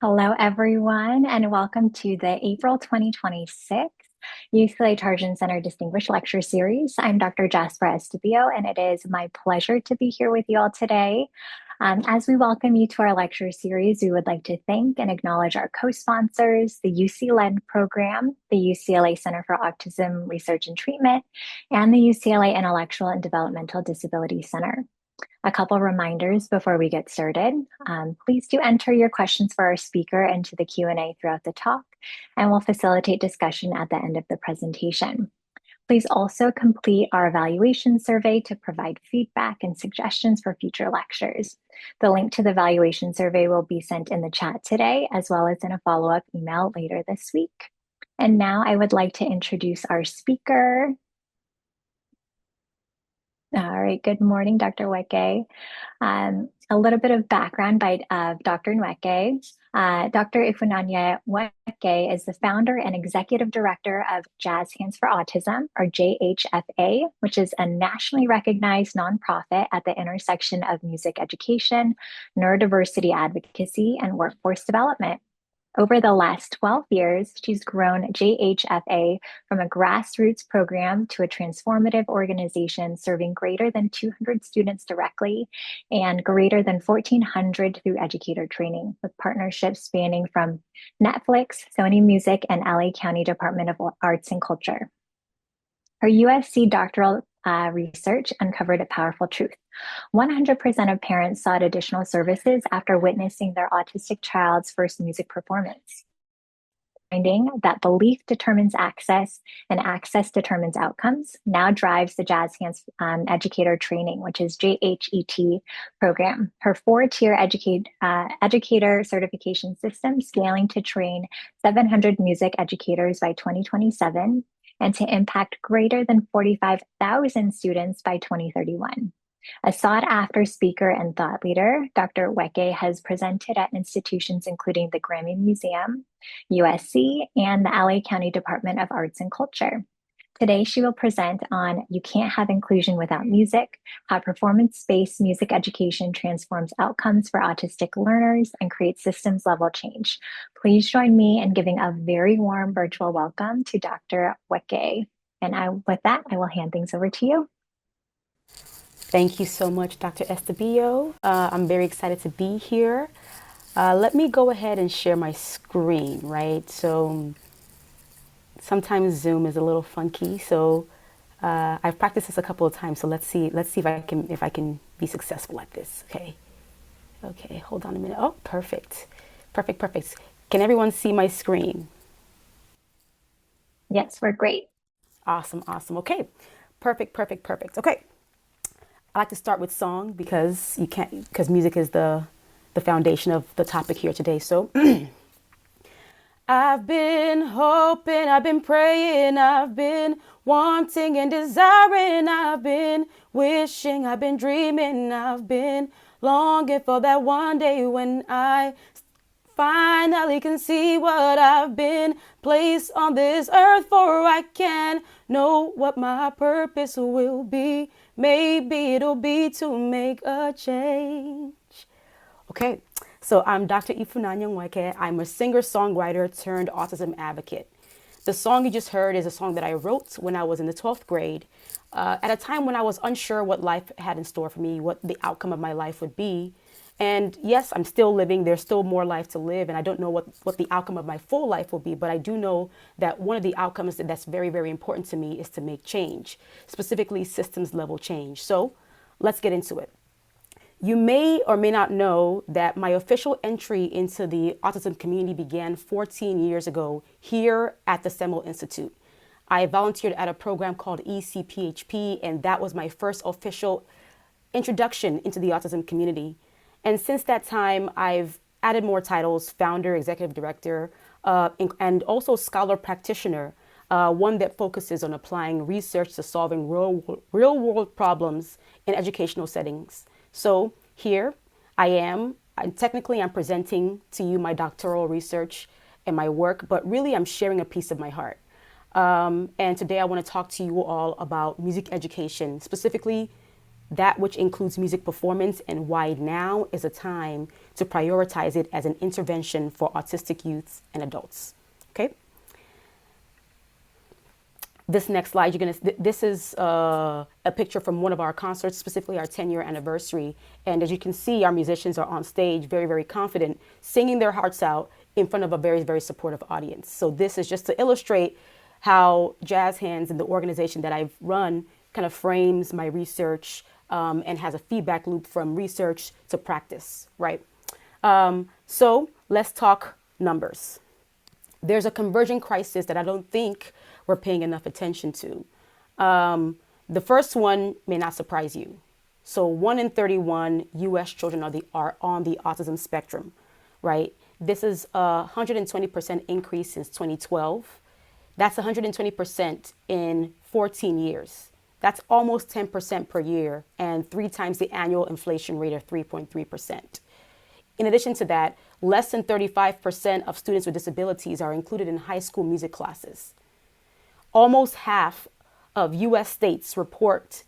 Hello, everyone, and welcome to the April 2026 UCLA Tarjan Center Distinguished Lecture Series. I'm Dr. Jasper Estevio, and it is my pleasure to be here with you all today. As we welcome you to our lecture series, we would like to thank and acknowledge our co-sponsors, the UCLA program, the UCLA Center for Autism Research and Treatment, and the UCLA Intellectual and Developmental Disability Center. A couple reminders before we get started. Please do enter your questions for our speaker into the Q&A throughout the talk, and we'll facilitate discussion at the end of the presentation. Please also complete our evaluation survey to provide feedback and suggestions for future lectures. The link to the evaluation survey will be sent in the chat today, as well as in a follow-up email later this week. And now I would like to introduce our speaker. All right, good morning, Dr. Nweke. A little bit of background by Dr. Nweke. Dr. Ifunanya Nweke is the founder and executive director of Jazz Hands for Autism, or JHFA, which is a nationally recognized nonprofit at the intersection of music education, neurodiversity advocacy, and workforce development. Over the last 12 years, she's grown JHFA from a grassroots program to a transformative organization serving greater than 200 students directly and greater than 1,400 through educator training, with partnerships spanning from Netflix, Sony Music, and LA County Department of Arts and Culture. Her USC doctoral research uncovered a powerful truth. 100% of parents sought additional services after witnessing their autistic child's first music performance. Finding that belief determines access and access determines outcomes now drives the Jazz Hands Educator Training, which is JHET program. Her 4-tier educator certification system scaling to train 700 music educators by 2027 and to impact greater than 45,000 students by 2031. A sought-after speaker and thought leader, Dr. Nweke has presented at institutions including the Grammy Museum, USC, and the LA County Department of Arts and Culture. Today, she will present on You Can't Have Inclusion Without Music, how performance-based music education transforms outcomes for autistic learners and creates systems-level change. Please join me in giving a very warm virtual welcome to Dr. Nweke. And with that, I will hand things over to you. Thank you so much, Dr. Estebillo. I'm very excited to be here. Let me go ahead and share my screen, right? So sometimes Zoom is a little funky, so I've practiced this a couple of times. So let's see if I can be successful at this. Okay. Hold on a minute. Oh, perfect. Can everyone see my screen? Yes, we're great. Awesome. Okay, perfect. Okay. I like to start with song because music is the foundation of the topic here today. So I've been hoping, I've been praying, I've been wanting and desiring, I've been wishing, I've been dreaming, I've been longing for that one day when I finally can see what I've been placed on this earth for. I can know what my purpose will be. Maybe it'll be to make a change. Okay, so I'm Dr. Ifunanya Nweke. I'm a singer-songwriter turned autism advocate. The song you just heard is a song that I wrote when I was in the 12th grade, at a time when I was unsure what life had in store for me, what the outcome of my life would be. And yes, I'm still living. There's still more life to live. And I don't know what the outcome of my full life will be. But I do know that one of the outcomes that's very, very important to me is to make change, specifically systems level change. So let's get into it. You may or may not know that my official entry into the autism community began 14 years ago here at the Semel Institute. I volunteered at a program called ECPHP, and that was my first official introduction into the autism community. And since that time, I've added more titles: founder, executive director, and also scholar practitioner, one that focuses on applying research to solving real world problems in educational settings. So here I am, and technically I'm presenting to you my doctoral research and my work, but really I'm sharing a piece of my heart. And today I want to talk to you all about music education, specifically that which includes music performance, and why now is a time to prioritize it as an intervention for autistic youth and adults. Okay. This next slide, this is a picture from one of our concerts, specifically our 10-year anniversary. And as you can see, our musicians are on stage, very, very confident, singing their hearts out in front of a very, very supportive audience. So this is just to illustrate how Jazz Hands and the organization that I've run kind of frames my research and has a feedback loop from research to practice, right? So let's talk numbers. There's a conversion crisis that I don't think we're paying enough attention to. The first one may not surprise you. So 1 in 31 US children are on the autism spectrum, right? This is a 120% increase since 2012. That's 120% in 14 years. That's almost 10% per year and 3 times the annual inflation rate of 3.3%. In addition to that, less than 35% of students with disabilities are included in high school music classes. Almost half of US states report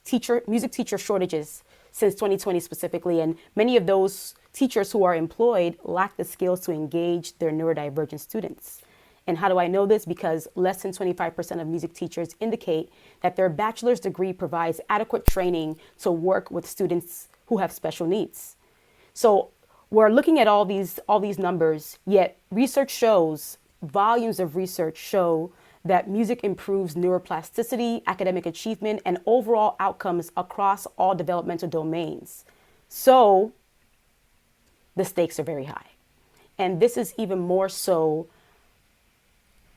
music teacher shortages since 2020 specifically, and many of those teachers who are employed lack the skills to engage their neurodivergent students. And how do I know this? Because less than 25% of music teachers indicate that their bachelor's degree provides adequate training to work with students who have special needs. So we're looking at all these numbers, yet volumes of research show that music improves neuroplasticity, academic achievement, and overall outcomes across all developmental domains. So the stakes are very high. And this is even more so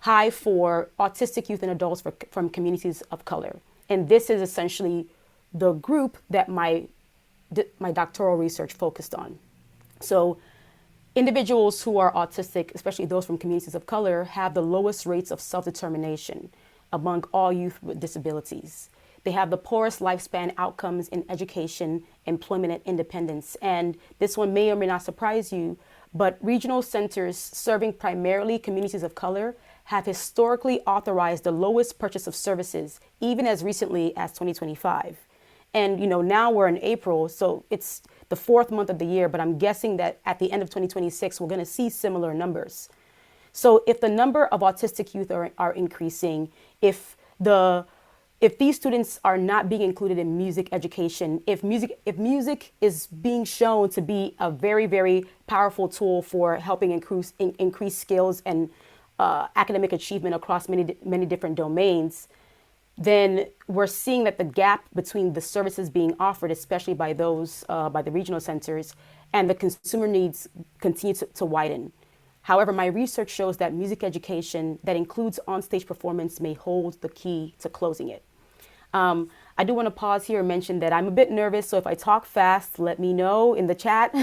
high for autistic youth and adults from communities of color. And this is essentially the group that my doctoral research focused on. So individuals who are autistic, especially those from communities of color, have the lowest rates of self-determination among all youth with disabilities. They have the poorest lifespan outcomes in education, employment, and independence. And this one may or may not surprise you, but regional centers serving primarily communities of color have historically authorized the lowest purchase of services, even as recently as 2025. And, now we're in April, so it's the 4th month of the year, but I'm guessing that at the end of 2026, we're going to see similar numbers. So if the number of autistic youth are increasing, if these students are not being included in music education, if music is being shown to be a very, very powerful tool for helping increase skills and academic achievement across many different domains, then we're seeing that the gap between the services being offered, especially by the regional centers, and the consumer needs continue to widen. However, my research shows that music education that includes onstage performance may hold the key to closing it. I do want to pause here and mention that I'm a bit nervous, so if I talk fast, let me know in the chat,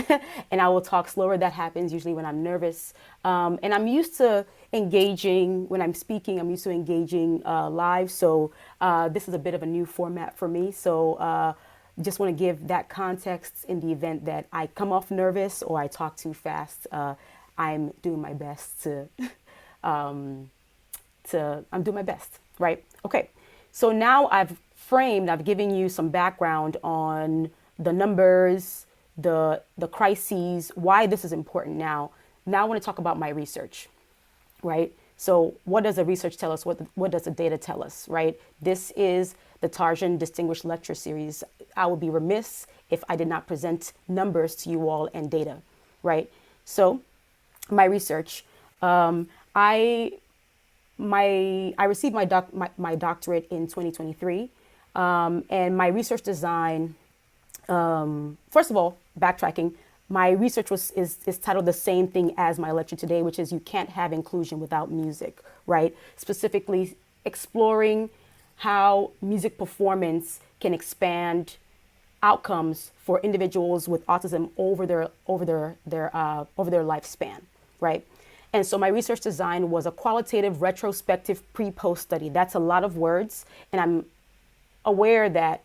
and I will talk slower. That happens usually when I'm nervous. And I'm used to engaging, when I'm speaking, I'm used to engaging live, so this is a bit of a new format for me. So just want to give that context in the event that I come off nervous or I talk too fast. I'm doing my best I'm doing my best, right? Okay. So now I've given you some background on the numbers, the crises, why this is important now. Now I want to talk about my research, right? So what does the research tell us? What does the data tell us, right? This is the Tarjan Distinguished Lecture Series. I would be remiss if I did not present numbers to you all and data, right? So my research, I received my doctorate in 2023, and my research design. First of all, backtracking, my research is titled the same thing as my lecture today, which is you can't have inclusion without music, right? Specifically exploring how music performance can expand outcomes for individuals with autism over their lifespan, right? And so my research design was a qualitative retrospective pre-post study. That's a lot of words, and I'm aware that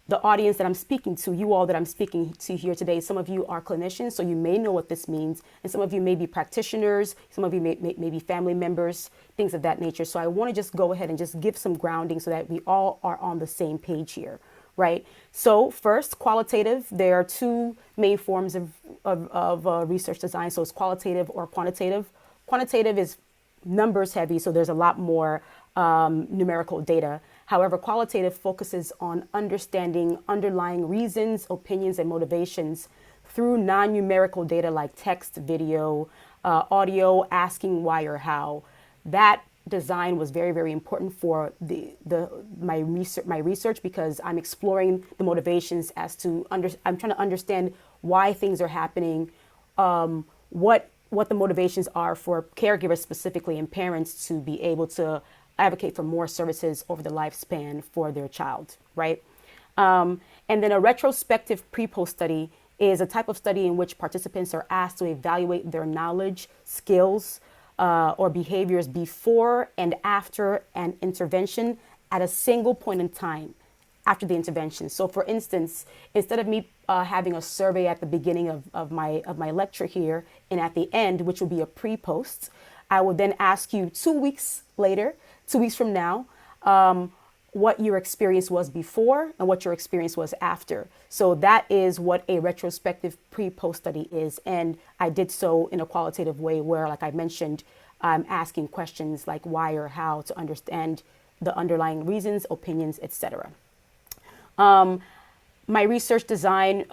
the audience that I'm speaking to, you all that I'm speaking to here today, some of you are clinicians, so you may know what this means, and some of you may be practitioners, some of you may be family members, things of that nature. So I want to just go ahead and just give some grounding so that we all are on the same page here, right? So first, qualitative. There are two main forms of research design. So it's qualitative or quantitative. Quantitative is numbers heavy, so there's a lot more numerical data. However, qualitative focuses on understanding underlying reasons, opinions, and motivations through non-numerical data like text, video, audio, asking why or how. That design was very, very important for my research because I'm exploring the motivations as to I'm trying to understand why things are happening, what the motivations are for caregivers specifically and parents to be able to advocate for more services over the lifespan for their child, right? And then a retrospective pre-post study is a type of study in which participants are asked to evaluate their knowledge, skills, or behaviors before and after an intervention at a single point in time after the intervention. So for instance, instead of me having a survey at the beginning of my lecture here and at the end, which will be a pre-post, I will then ask you 2 weeks later, 2 weeks from now, what your experience was before and what your experience was after. So that is what a retrospective pre-post study is. And I did so in a qualitative way where, like I mentioned, I'm asking questions like why or how to understand the underlying reasons, opinions, etc. My research design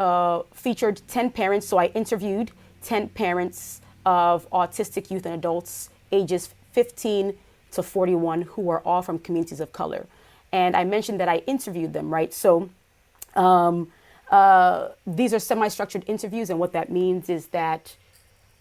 featured 10 parents. So I interviewed 10 parents of autistic youth and adults ages 15 to 41 who are all from communities of color. And I mentioned that I interviewed them, right? So these are semi-structured interviews. And what that means is that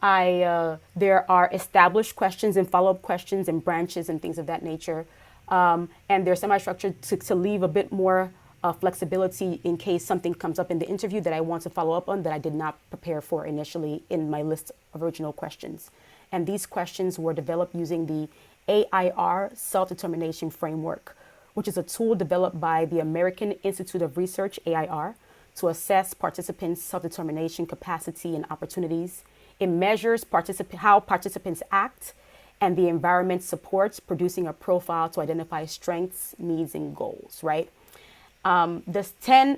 there are established questions and follow-up questions and branches and things of that nature. And they're semi-structured to leave a bit more flexibility in case something comes up in the interview that I want to follow up on that I did not prepare for initially in my list of original questions. And these questions were developed using the AIR self-determination framework, which is a tool developed by the American Institute of Research, AIR, to assess participants' self-determination capacity and opportunities. It measures how participants act and the environment supports producing a profile to identify strengths, needs, and goals, right? The 10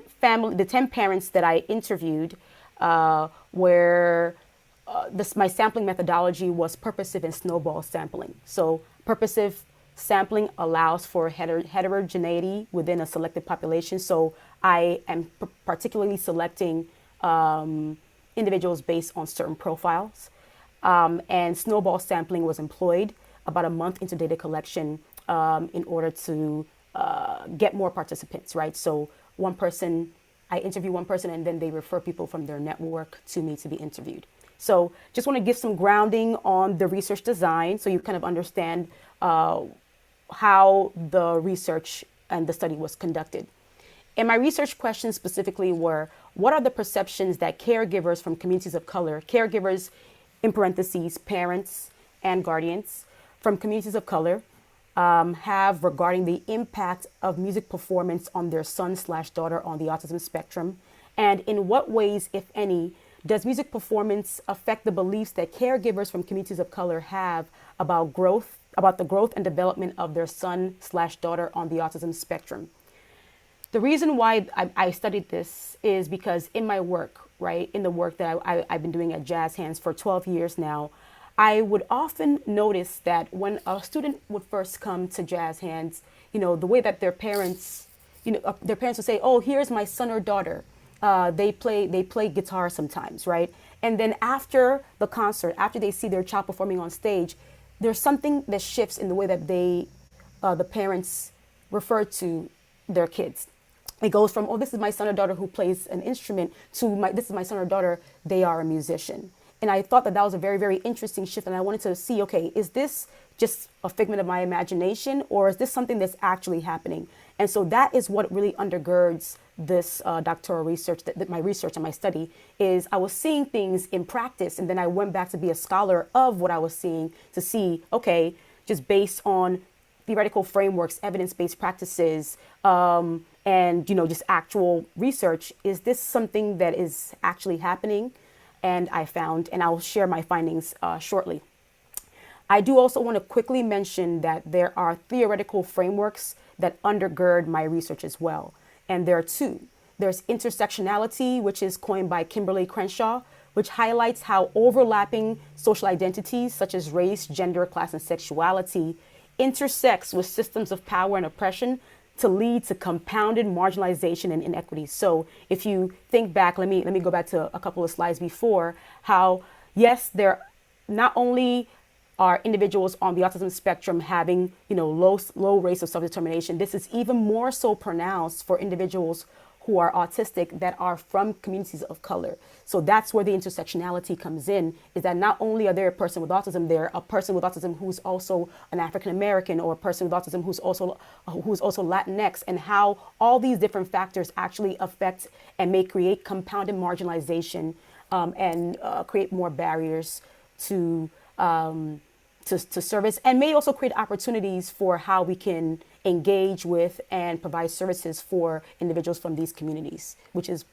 parents that I interviewed my sampling methodology was purposive and snowball sampling. So purposive sampling allows for heterogeneity within a selected population. So I am particularly selecting individuals based on certain profiles. And snowball sampling was employed about a month into data collection in order to get more participants, right? So I interview one person and then they refer people from their network to me to be interviewed. So just want to give some grounding on the research design so you kind of understand how the research and the study was conducted. And my research questions specifically were, what are the perceptions that caregivers from communities of color, caregivers in parentheses, parents and guardians from communities of color, have regarding the impact of music performance on their son/daughter on the autism spectrum? And in what ways, if any, does music performance affect the beliefs that caregivers from communities of color have about the growth and development of their son/daughter on the autism spectrum? The reason why I studied this is because in my work, right, in the work that I've been doing at Jazz Hands for 12 years now, I would often notice that when a student would first come to Jazz Hands, the way that their parents would say, oh, here's my son or daughter. They play guitar sometimes, right? And then after the concert, after they see their child performing on stage, there's something that shifts in the way that the parents refer to their kids. It goes from, oh, this is my son or daughter who plays an instrument to this is my son or daughter, they are a musician. And I thought that was a very, very interesting shift. And I wanted to see, okay, is this just a figment of my imagination or is this something that's actually happening? And so that is what really undergirds this doctoral research, that my research and my study is I was seeing things in practice. And then I went back to be a scholar of what I was seeing to see, okay, just based on theoretical frameworks, evidence-based practices, and, just actual research, is this something that is actually happening? And I found, and I'll share my findings shortly. I do also want to quickly mention that there are theoretical frameworks that undergird my research as well. And there are two. There's intersectionality, which is coined by Kimberly Crenshaw, which highlights how overlapping social identities such as race, gender, class, and sexuality intersects with systems of power and oppression to lead to compounded marginalization and inequities. So if you think back, let me go back to a couple of slides before, how yes, there not only are individuals on the autism spectrum having, low rates of self-determination. This is even more so pronounced for individuals who are autistic that are from communities of color. So that's where the intersectionality comes in, is that not only are there a person with autism, they're a person with autism who's also an African American, or a person with autism who's also Latinx, and how all these different factors actually affect and may create compounded marginalization, and create more barriers to service, and may also create opportunities for how we can engage with and provide services for individuals from these communities, which is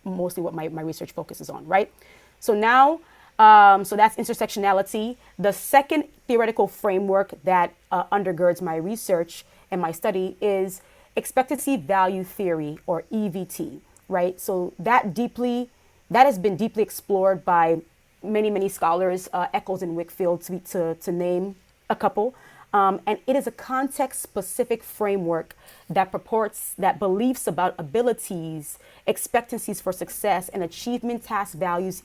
mostly what my research focuses on, right? So now, so that's intersectionality. The second theoretical framework that undergirds my research and my study is expectancy value theory, or EVT, right? So that has been deeply explored by many scholars, Eccles and Wickfield, to name a couple. And it is a context-specific framework that purports that beliefs about abilities, expectancies for success, and achievement task values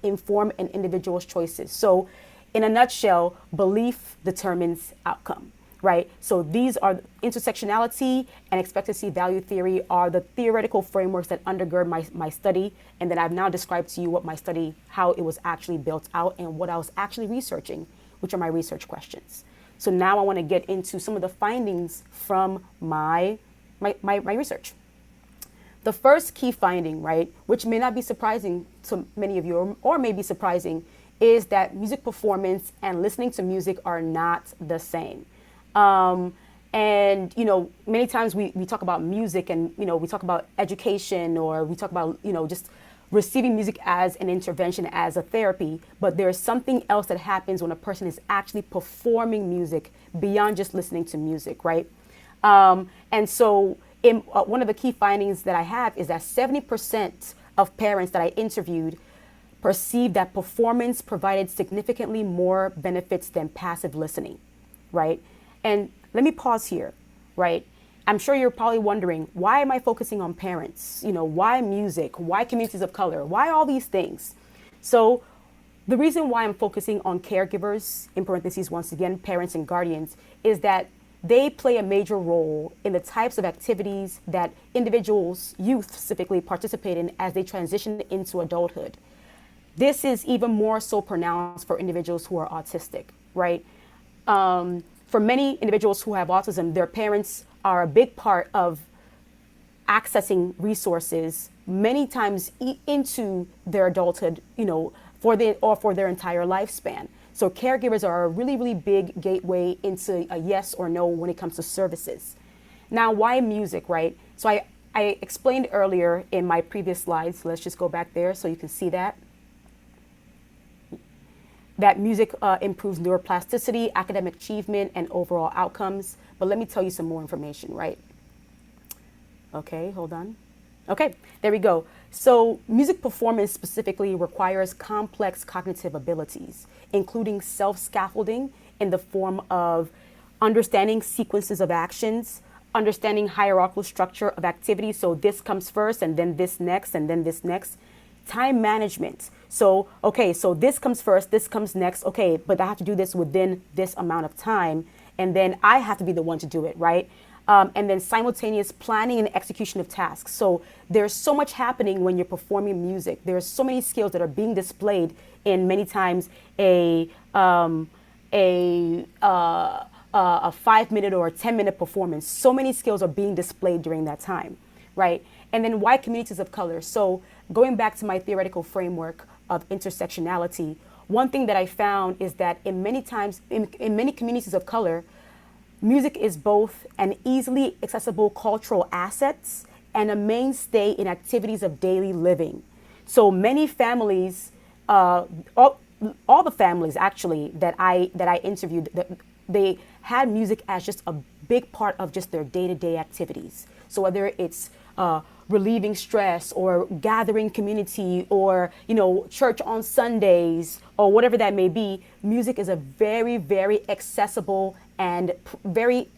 inform an individual's choices. So in a nutshell, belief determines outcome, right? So these are intersectionality and expectancy value theory are the theoretical frameworks that undergird my study. And then I've now described to you what my study, how it was actually built out and what I was actually researching, which are my research questions. So now I want to get into some of the findings from my research. The first key finding, right, which may not be surprising to many of you, or may be surprising, is that music performance and listening to music are not the same. And, many times we talk about music and, we talk about education, or we talk about, just receiving music as an intervention, as a therapy, but there's something else that happens when a person is actually performing music beyond just listening to music, right? And so one of the key findings that I have is that 70% of parents that I interviewed perceived that performance provided significantly more benefits than passive listening, right? And let me pause here, right? I'm sure you're probably wondering, why am I focusing on parents? Why music? Why communities of color? Why all these things? So the reason why I'm focusing on caregivers, in parentheses, once again, parents and guardians, is that they play a major role in the types of activities that individuals, youth specifically, participate in as they transition into adulthood. This is even more so pronounced for individuals who are autistic, right? For many individuals who have autism, their parents are a big part of accessing resources many times into their adulthood, for their entire lifespan. So caregivers are a really, really big gateway into a yes or no when it comes to services. Now, why music, right? So I explained earlier in my previous slides, let's just go back there so you can see that music improves neuroplasticity, academic achievement, and overall outcomes. But let me tell you some more information, right? Okay, hold on. Okay, there we go. So music performance specifically requires complex cognitive abilities, including self-scaffolding in the form of understanding sequences of actions, understanding hierarchical structure of activities. So this comes first, and then this next, and then this next. Time management. So, okay, so this comes first, this comes next. Okay, but I have to do this within this amount of time. And then I have to be the one to do it, right? And then simultaneous planning and execution of tasks. So there's so much happening when you're performing music. There's so many skills that are being displayed in many times a 5-minute or a 10-minute performance. So many skills are being displayed during that time, right? And then why communities of color? So going back to my theoretical framework of intersectionality, one thing that I found is that in many communities of color, music is both an easily accessible cultural asset and a mainstay in activities of daily living. So many families, all the families actually that I interviewed, they had music as just a big part of just their day-to-day activities. So whether it's relieving stress or gathering community or, church on Sundays or whatever that may be, music is a very, very accessible and very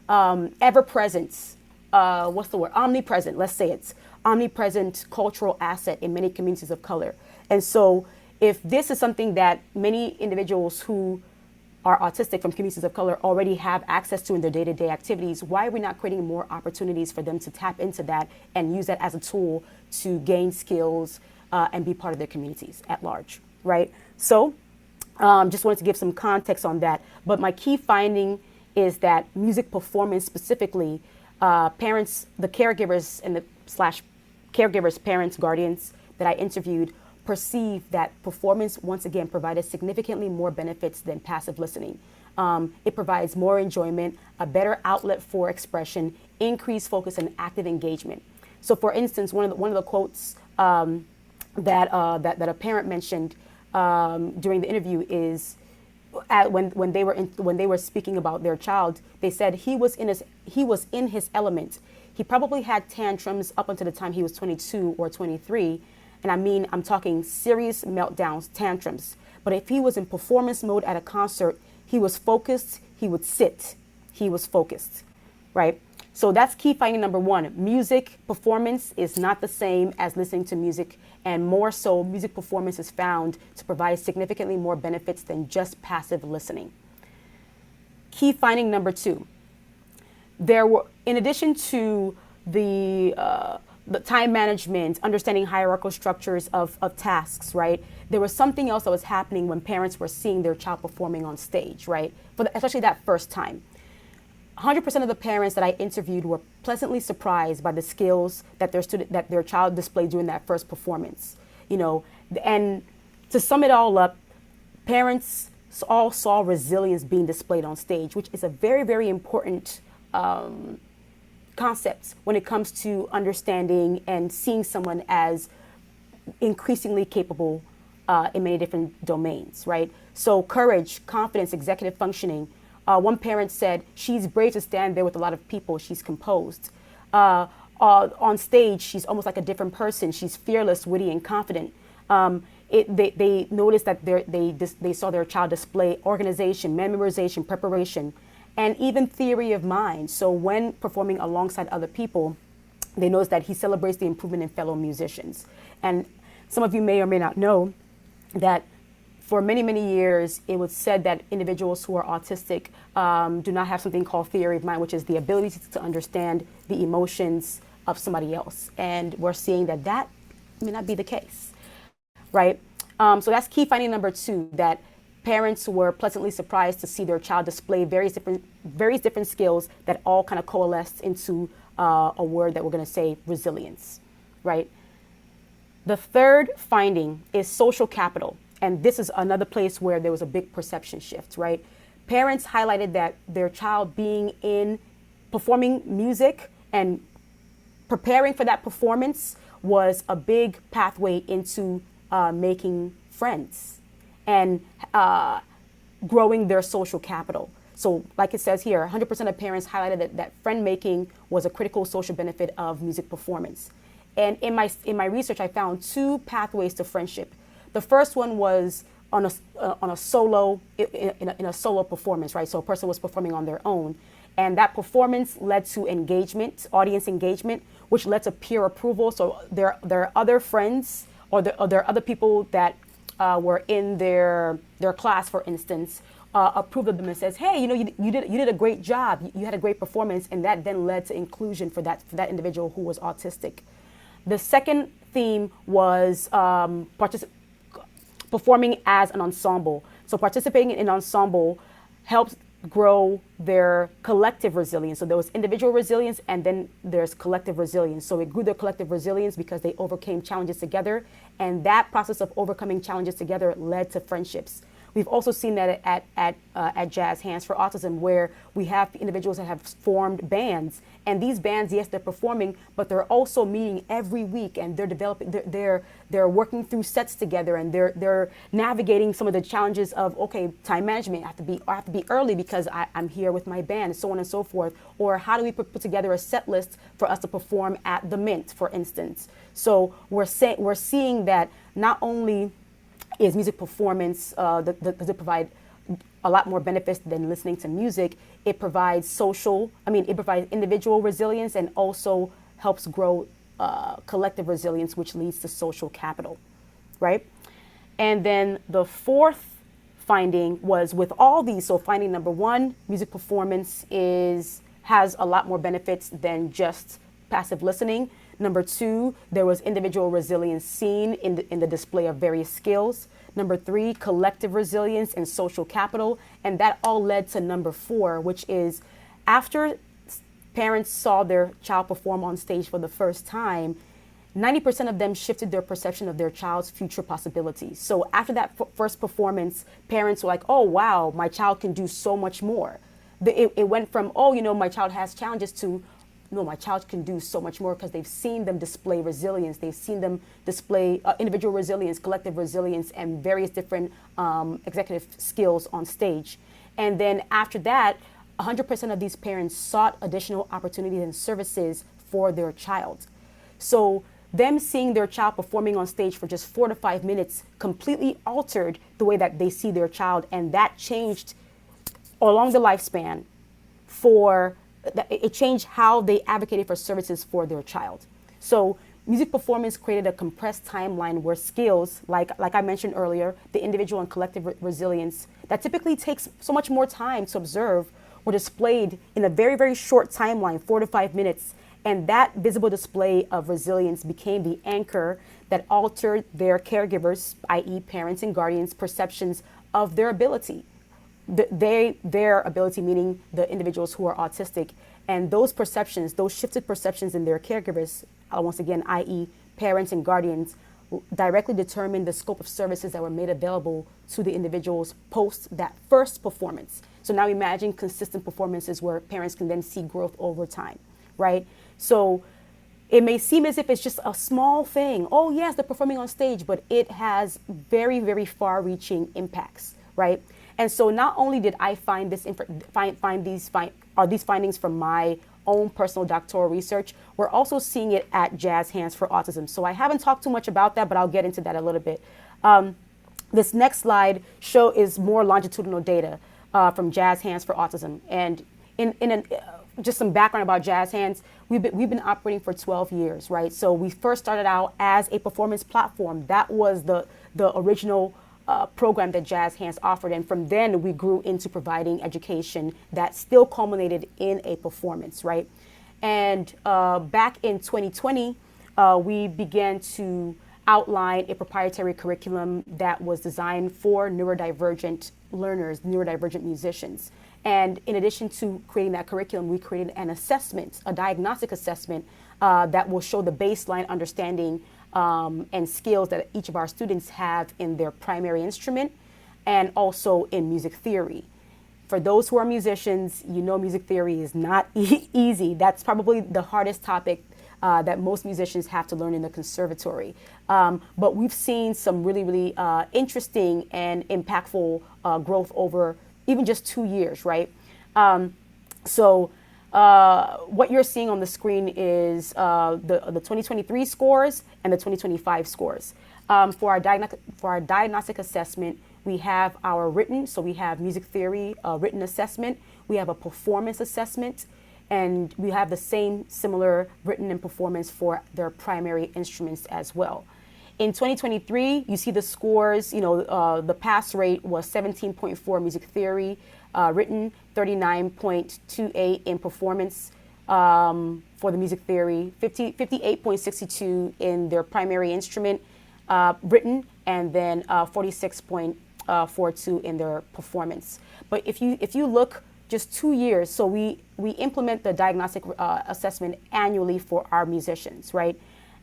ever present, what's the word? Omnipresent, let's say it's omnipresent cultural asset in many communities of color. And so if this is something that many individuals who are autistic from communities of color already have access to in their day-to-day activities, why are we not creating more opportunities for them to tap into that and use that as a tool to gain skills and be part of their communities at large, right? So just wanted to give some context on that. But my key finding is that music performance specifically, parents, the caregivers and the slash caregivers, parents, guardians that I interviewed perceive that performance once again provided significantly more benefits than passive listening. It provides more enjoyment, a better outlet for expression, increased focus, and active engagement. So, for instance, one of the quotes that a parent mentioned during the interview is when they were speaking about their child, they said he was in his element. He probably had tantrums up until the time he was 22 or 23. And I'm talking serious meltdowns, tantrums. But if he was in performance mode at a concert, he was focused, he would sit, he was focused, right? So that's key finding number one. Music performance is not the same as listening to music, and more so, music performance is found to provide significantly more benefits than just passive listening. Key finding number two, there were, in addition to the time management, understanding hierarchical structures of tasks, right? There was something else that was happening when parents were seeing their child performing on stage, right? Especially that first time. 100% of the parents that I interviewed were pleasantly surprised by the skills that their child displayed during that first performance. And to sum it all up, parents all saw resilience being displayed on stage, which is a very, very important concepts when it comes to understanding and seeing someone as increasingly capable in many different domains, right? So courage, confidence, executive functioning. One parent said, she's brave to stand there with a lot of people. She's composed. On stage, she's almost like a different person. She's fearless, witty, and confident. They noticed that they saw their child display organization, memorization, preparation, and even theory of mind. So when performing alongside other people, they noticed that he celebrates the improvement in fellow musicians. And some of you may or may not know that for many, many years, it was said that individuals who are autistic do not have something called theory of mind, which is the ability to understand the emotions of somebody else. And we're seeing that may not be the case, right? So that's key finding number two, that parents were pleasantly surprised to see their child display various different skills that all kind of coalesced into a word that we're going to say resilience, right? The third finding is social capital. And this is another place where there was a big perception shift, right? Parents highlighted that their child performing music and preparing for that performance was a big pathway into making friends and growing their social capital. So like it says here, 100% of parents highlighted that friend making was a critical social benefit of music performance. And in my research, I found two pathways to friendship. The first one was on a solo in a solo performance, right? So a person was performing on their own, and that performance led to engagement, audience engagement, which led to peer approval. So there are other friends or there are other people that were in their class, for instance, approved of them and says, hey, you did a great job, you had a great performance, and that then led to inclusion for that individual who was autistic. The second theme was performing as an ensemble. So participating in an ensemble helps grow their collective resilience. So there was individual resilience and then there's collective resilience. So it grew their collective resilience because they overcame challenges together. And that process of overcoming challenges together led to friendships. We've also seen that at Jazz Hands for Autism, where we have individuals that have formed bands, and these bands, yes, they're performing, but they're also meeting every week, and they're developing, they're working through sets together, and they're navigating some of the challenges of, okay, time management. I have to be early because I'm here with my band, so on and so forth. Or how do we put together a set list for us to perform at the Mint, for instance? So we're seeing that not only is music performance, does it provide a lot more benefits than listening to music, it provides it provides individual resilience, and also helps grow collective resilience, which leads to social capital, right? And then the fourth finding was with all these, so finding number one, music performance has a lot more benefits than just passive listening. Number two, there was individual resilience seen in the display of various skills. Number three, collective resilience and social capital. And that all led to number four, which is after parents saw their child perform on stage for the first time, 90% of them shifted their perception of their child's future possibilities. So after that first performance, parents were like, oh, wow, my child can do so much more. It went from, oh, my child has challenges to, no, my child can do so much more, because they've seen them display resilience. They've seen them display individual resilience, collective resilience, and various different executive skills on stage. And then after that, 100% of these parents sought additional opportunities and services for their child. So them seeing their child performing on stage for just 4 to 5 minutes completely altered the way that they see their child. And that changed along the lifespan it changed how they advocated for services for their child. So music performance created a compressed timeline where skills, like I mentioned earlier, the individual and collective resilience, that typically takes so much more time to observe, were displayed in a very, very short timeline, 4 to 5 minutes. And that visible display of resilience became the anchor that altered their caregivers, i.e. parents and guardians, perceptions of their ability. Their ability, meaning the individuals who are autistic, and those perceptions, those shifted perceptions in their caregivers, once again, i.e. parents and guardians, directly determine the scope of services that were made available to the individuals post that first performance. So now imagine consistent performances where parents can then see growth over time, right? So it may seem as if it's just a small thing. Oh yes, they're performing on stage, but it has very, very far-reaching impacts, right? And so not only did I find these findings from my own personal doctoral research, we're also seeing it at Jazz Hands for Autism. So I haven't talked too much about that, but I'll get into that a little bit. This next slide is more longitudinal data from Jazz Hands for Autism. And just some background about Jazz Hands, we've been operating for 12 years, right? So we first started out as a performance platform. That was the original program that Jazz Hands offered. And from then we grew into providing education that still culminated in a performance, right? And back in 2020, we began to outline a proprietary curriculum that was designed for neurodivergent learners, neurodivergent musicians. And in addition to creating that curriculum, we created an assessment, a diagnostic assessment that will show the baseline understanding and skills that each of our students have in their primary instrument and also in music theory. For those who are musicians, music theory is not easy. That's probably the hardest topic that most musicians have to learn in the conservatory. But we've seen some really, really interesting and impactful growth over even just 2 years, right? What you're seeing on the screen is the 2023 scores and the 2025 scores. For our diagnostic assessment, we have our written, so we have music theory written assessment, we have a performance assessment, and we have the similar written and performance for their primary instruments as well. In 2023, you see the scores, the pass rate was 17.4 music theory, written 39.28 in performance for the music theory, 58.62 in their primary instrument written, and then 46.42 in their performance. But if you look just 2 years, so we implement the diagnostic assessment annually for our musicians, right?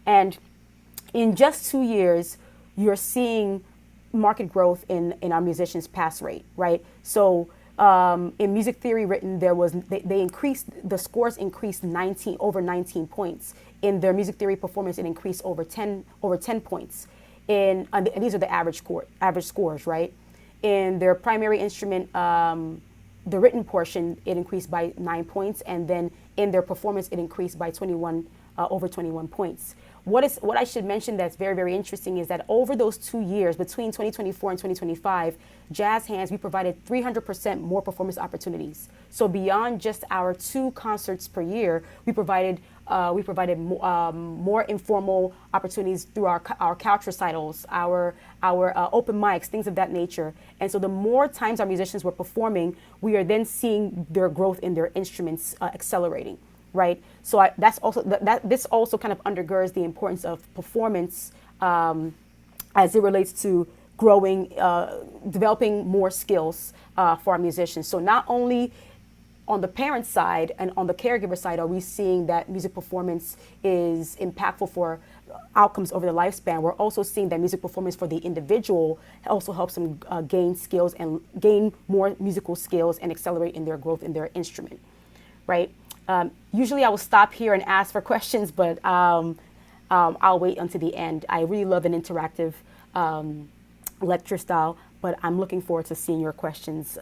And in just 2 years, you're seeing market growth in our musicians' pass rate, right? So in music theory written, they increased, the scores increased 19 points. In their music theory performance, it increased over ten points. And these are the average scores, right? In their primary instrument, the written portion, it increased by 9 points, and then in their performance, it increased by over 21 points. What I should mention that's very, very interesting is that over those 2 years, between 2024 and 2025, Jazz Hands, we provided 300% more performance opportunities. So beyond just our 2 concerts per year, we provided more informal opportunities through our couch recitals, our open mics, things of that nature. And so the more times our musicians were performing, we are then seeing their growth in their instruments accelerating. Right, so this also kind of undergirds the importance of performance as it relates to growing, developing more skills for our musicians. So not only on the parent side and on the caregiver side are we seeing that music performance is impactful for outcomes over the lifespan, we're also seeing that music performance for the individual also helps them gain skills and gain more musical skills and accelerate in their growth in their instrument, right? Usually I will stop here and ask for questions, but I'll wait until the end. I really love an interactive lecture style, but I'm looking forward to seeing your questions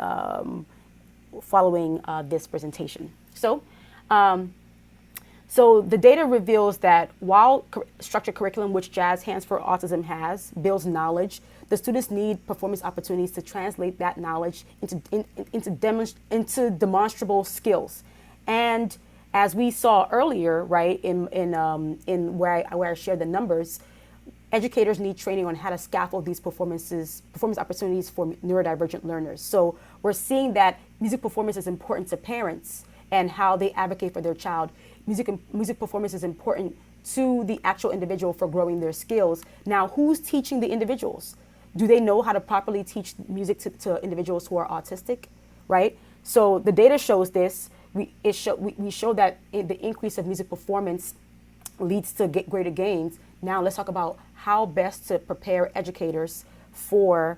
following this presentation. So the data reveals that while structured curriculum, which Jazz Hands for Autism has, builds knowledge, the students need performance opportunities to translate that knowledge into demonstrable skills. And as we saw earlier, right, in where I shared the numbers, educators need training on how to scaffold these performance opportunities for neurodivergent learners. So we're seeing that music performance is important to parents and how they advocate for their child. Music performance is important to the actual individual for growing their skills. Now, who's teaching the individuals? Do they know how to properly teach music to individuals who are autistic, right? So the data shows this. We show that the increase of music performance leads to greater gains. Now let's talk about how best to prepare educators for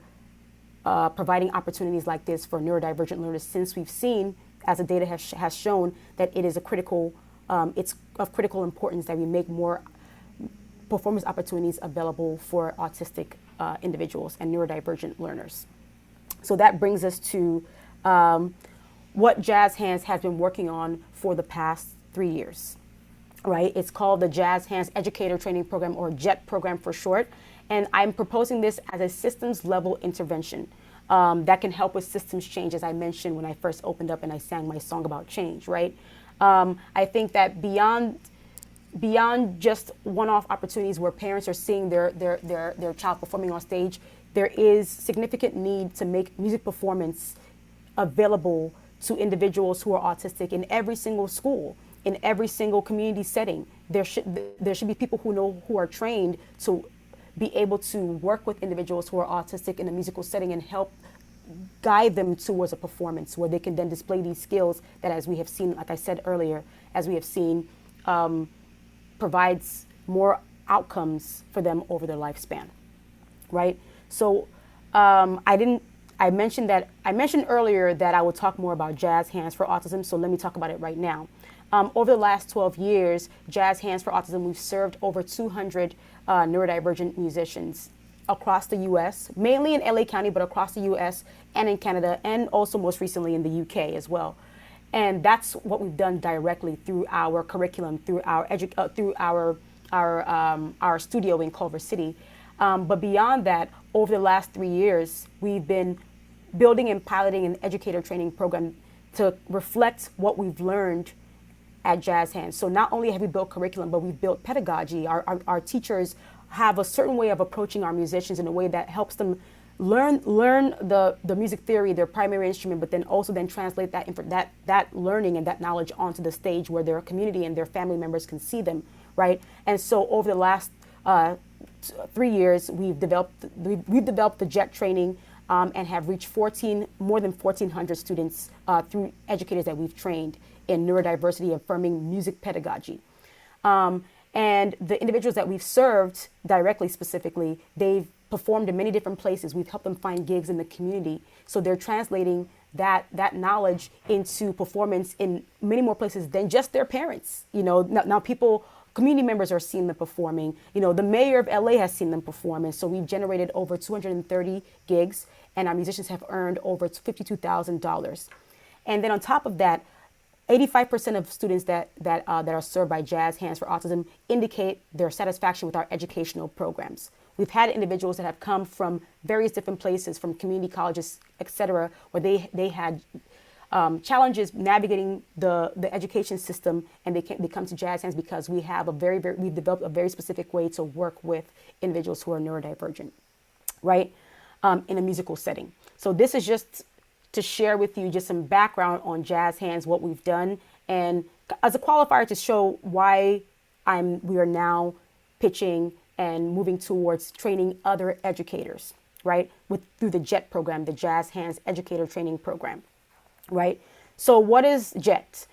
providing opportunities like this for neurodivergent learners, since we've seen, as the data has shown, that it is it's of critical importance that we make more performance opportunities available for autistic individuals and neurodivergent learners. So that brings us to what Jazz Hands has been working on for the past 3 years, right? It's called the Jazz Hands Educator Training Program, or JET program for short. And I'm proposing this as a systems level intervention that can help with systems change, as I mentioned when I first opened up and I sang my song about change, right? I think that beyond just one-off opportunities where parents are seeing their child performing on stage, there is significant need to make music performance available to individuals who are autistic in every single school, in every single community setting. There should be people who are trained to be able to work with individuals who are autistic in a musical setting and help guide them towards a performance where they can then display these skills that, as we have seen, like I said earlier, provides more outcomes for them over their lifespan, right? So I mentioned earlier that I would talk more about Jazz Hands for Autism, so let me talk about it right now. Over the last 12 years, Jazz Hands for Autism, we've served over 200 neurodivergent musicians across the U.S., mainly in LA County, but across the U.S. and in Canada, and also most recently in the UK as well. And that's what we've done directly through our curriculum, through our studio in Culver City. But beyond that, over the last 3 years, we've been building and piloting an educator training program to reflect what we've learned at Jazz Hands. So not only have we built curriculum, but we've built pedagogy. Our teachers have a certain way of approaching our musicians in a way that helps them learn the music theory, their primary instrument, but then also then translate that learning and that knowledge onto the stage where their community and their family members can see them, right? And so over the last 3 years, we've developed the JET training and have reached more than 1,400 students through educators that we've trained in neurodiversity affirming music pedagogy. And the individuals that we've served directly, specifically, they've performed in many different places. We've helped them find gigs in the community. So they're translating that knowledge into performance in many more places than just their parents. Now people, community members are seeing them performing. The mayor of LA has seen them perform. And so we've generated over 230 gigs, and our musicians have earned over $52,000. And then on top of that, 85% of students that are served by Jazz Hands for Autism indicate their satisfaction with our educational programs. We've had individuals that have come from various different places, from community colleges, et cetera, where they had challenges navigating the education system, and they come to Jazz Hands because we've developed a very specific way to work with individuals who are neurodivergent, right, in a musical setting. So this is just to share with you just some background on Jazz Hands, what we've done, and as a qualifier to show why we are now pitching and moving towards training other educators, right, through the JET program, the Jazz Hands Educator Training Program, right? So what is JET?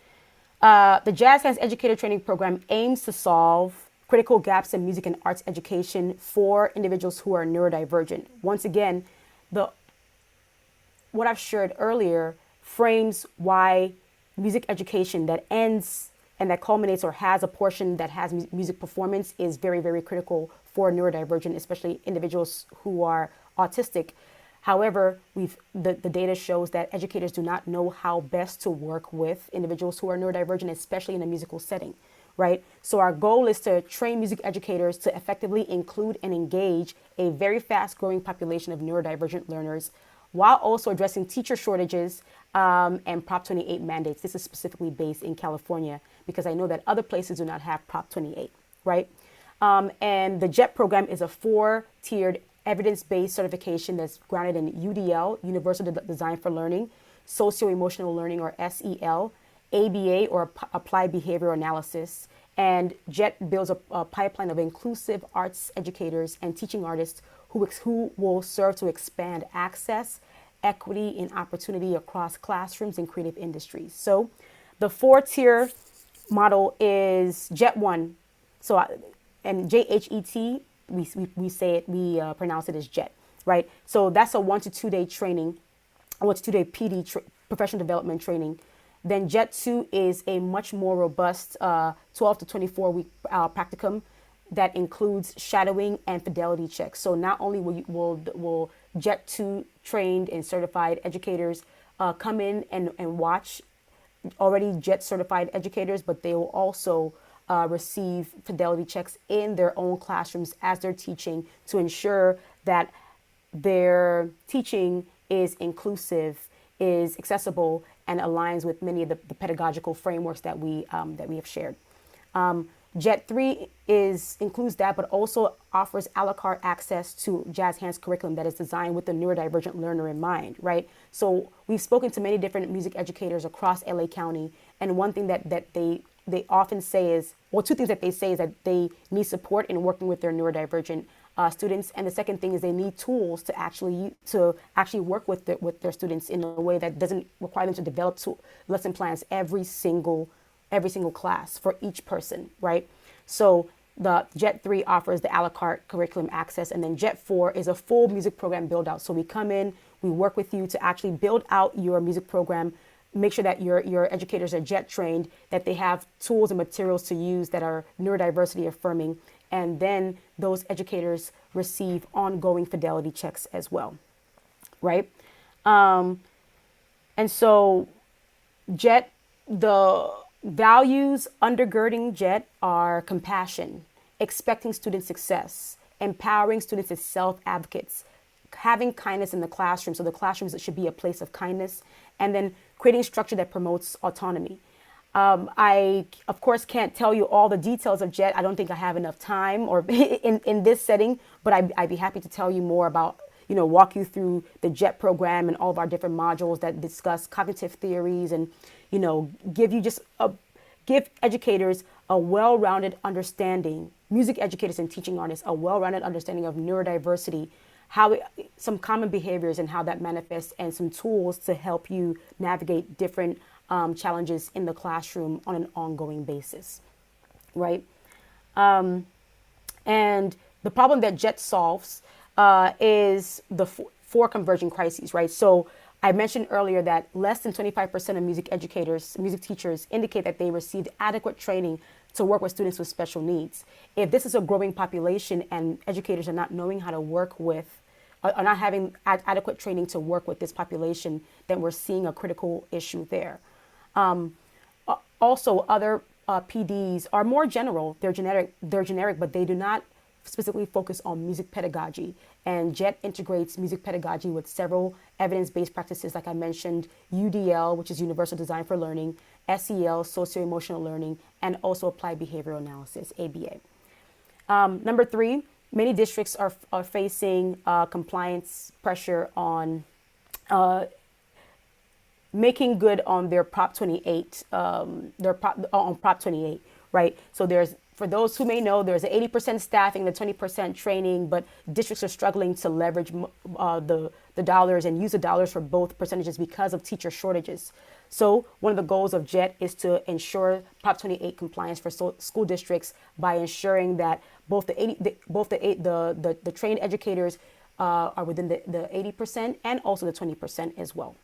The Jazz Hands Educator Training Program aims to solve critical gaps in music and arts education for individuals who are neurodivergent. Once again, what I've shared earlier frames why music education that ends and that culminates or has a portion that has music performance is very, very critical for neurodivergent, especially individuals who are autistic. However, the data shows that educators do not know how best to work with individuals who are neurodivergent, especially in a musical setting, right? So our goal is to train music educators to effectively include and engage a very fast-growing population of neurodivergent learners, while also addressing teacher shortages and Prop 28 mandates. This is specifically based in California because I know that other places do not have Prop 28, right? And the JET program is a 4-tiered evidence-based certification that's grounded in UDL, Universal Design for Learning, Socio-Emotional Learning, or SEL, ABA, or Applied Behavioral Analysis. And JET builds a pipeline of inclusive arts educators and teaching artists who will serve to expand access, equity, and opportunity across classrooms and creative industries. So the 4-tier model is JET 1. So, and JHET, we pronounce it as JET, right? So that's a 1 to 2 day training, 1 to 2 day professional development training. Then JET 2 is a much more robust 12 to 24 week practicum that includes shadowing and fidelity checks. So not only will JET 2 trained and certified educators come in and watch already JET certified educators, but they will also receive fidelity checks in their own classrooms as they're teaching to ensure that their teaching is inclusive, is accessible, and aligns with many of the pedagogical frameworks that we have shared. JET 3 includes that, but also offers a la carte access to Jazz Hands curriculum that is designed with the neurodivergent learner in mind, right? So we've spoken to many different music educators across LA County, and one thing that they often say is, well, two things that they say is that they need support in working with their neurodivergent students, and the second thing is they need tools to actually work with their students in a way that doesn't require them to develop lesson plans every single class for each person, right? So the JET 3 offers the a la carte curriculum access, and then JET 4 is a full music program build out. So we come in, we work with you to actually build out your music program, make sure that your educators are JET trained, that they have tools and materials to use that are neurodiversity affirming, and then those educators receive ongoing fidelity checks as well, right? And so JET, the values undergirding JET are compassion, expecting student success, empowering students as self-advocates, having kindness in the classroom. So the classrooms should be a place of kindness, and then creating structure that promotes autonomy. I, of course, can't tell you all the details of JET. I don't think I have enough time or in this setting, but I'd be happy to tell you more about, walk you through the JET program and all of our different modules that discuss cognitive theories and, give educators a well-rounded understanding, music educators and teaching artists, a well-rounded understanding of neurodiversity, some common behaviors and how that manifests, and some tools to help you navigate different challenges in the classroom on an ongoing basis, right? And the problem that JET solves is the four converging crises, right? So I mentioned earlier that less than 25% of music educators, music teachers indicate that they received adequate training to work with students with special needs. If this is a growing population and educators are not knowing how to work with, are not having adequate training to work with this population, then we're seeing a critical issue there. Also, other PDs are more general. They're generic, but they do not specifically focus on music pedagogy. And JET integrates music pedagogy with several evidence-based practices, like I mentioned, UDL, which is Universal Design for Learning, SEL, Socio-Emotional Learning, and also Applied Behavioral Analysis, ABA. Number three, many districts are facing compliance pressure on making good on their Prop 28, on Prop 28, right? So there's, for those who may know, there's an 80% staffing, the 20% training, but districts are struggling to leverage the dollars and use the dollars for both percentages because of teacher shortages. So one of the goals of JET is to ensure Prop 28 compliance for school districts by ensuring that both the trained educators are within the 80% and also the 20% as well.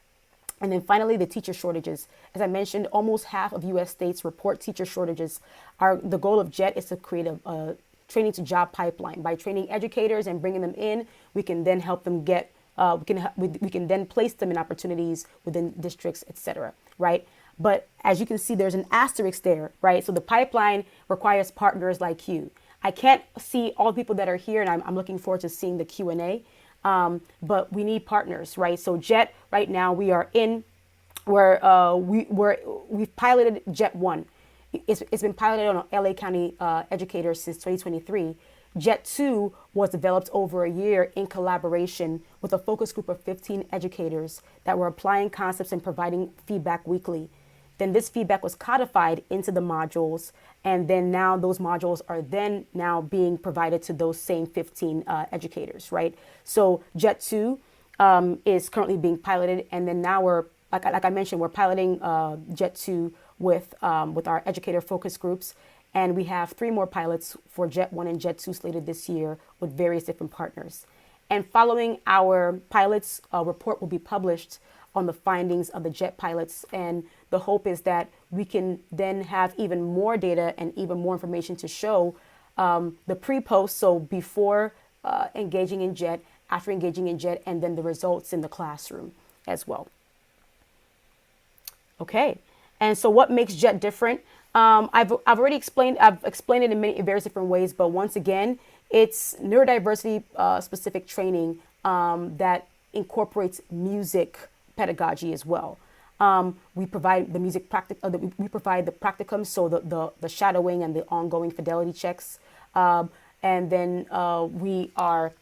And then finally, the teacher shortages. As I mentioned, almost half of U.S. states report teacher shortages. The goal of JET is to create a training to job pipeline. By training educators and bringing them in, we can then help them get, we can then place them in opportunities within districts, et cetera, right? But as you can see, there's an asterisk there, right? So the pipeline requires partners like you. I can't see all the people that are here, and I'm looking forward to seeing the Q&A. But we need partners, right? So JET right now we've piloted JET 1. It's been piloted on LA County educators since 2023. JET 2 was developed over a year in collaboration with a focus group of 15 educators that were applying concepts and providing feedback weekly. Then this feedback was codified into the modules, and then now those modules are then now being provided to those same 15 educators, right? So JET 2 is currently being piloted, and then now we're, like I mentioned, we're piloting JET 2 with our educator focus groups, and we have 3 more pilots for JET 1 and JET 2 slated this year with various different partners. And following our pilots, a report will be published on the findings of the JET pilots, and the hope is that we can then have even more data and even more information to show the pre-post, so before engaging in JET, after engaging in JET, and then the results in the classroom as well. Okay, and so what makes JET different? I've already explained, I've explained it in various different ways, but once again, it's neurodiversity specific training that incorporates music pedagogy as well. We provide the music we provide the practicum, so the shadowing and the ongoing fidelity checks, and then we are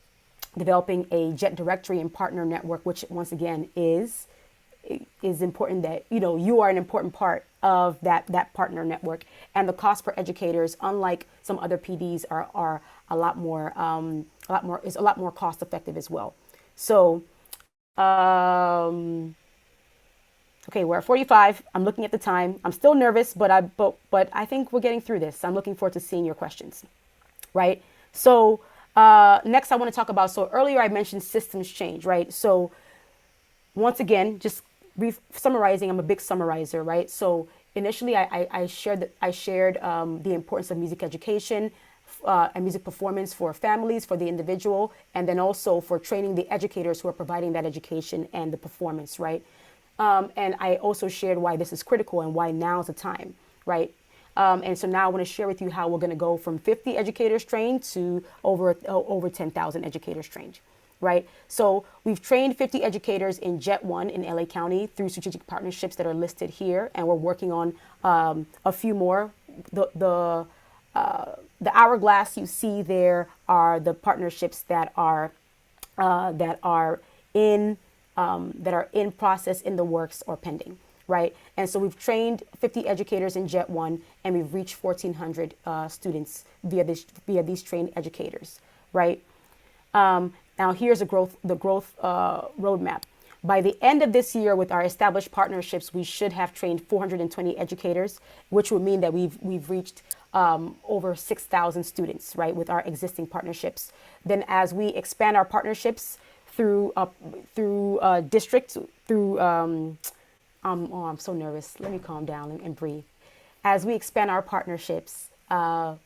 developing a JET directory and partner network, which once again is important that you are an important part of that partner network. And the cost for educators, unlike some other PDs, are a lot more cost effective as well. So. Okay, we're at 45. I'm looking at the time. I'm still nervous, but I think we're getting through this. I'm looking forward to seeing your questions, right? So next I want to talk about, so earlier I mentioned systems change, right? So once again, just summarizing, I'm a big summarizer, right? So initially I shared the importance of music education and music performance for families, for the individual, and then also for training the educators who are providing that education and the performance, right? And I also shared why this is critical and why now's the time, right? And so now I want to share with you how we're going to go from 50 educators trained to over 10,000 educators trained, right? So we've trained 50 educators in JET 1 in LA County through strategic partnerships that are listed here, and we're working on a few more. The hourglass you see there are the partnerships that are in process, in the works, or pending, right? And so we've trained 50 educators in JET 1, and we've reached 1,400 students via these trained educators, right? Now here's the growth roadmap. By the end of this year, with our established partnerships, we should have trained 420 educators, which would mean that we've reached over 6,000 students, right, with our existing partnerships. Then, as we expand our partnerships through districts, through oh, I'm so nervous. Let me calm down and breathe. As we expand our partnerships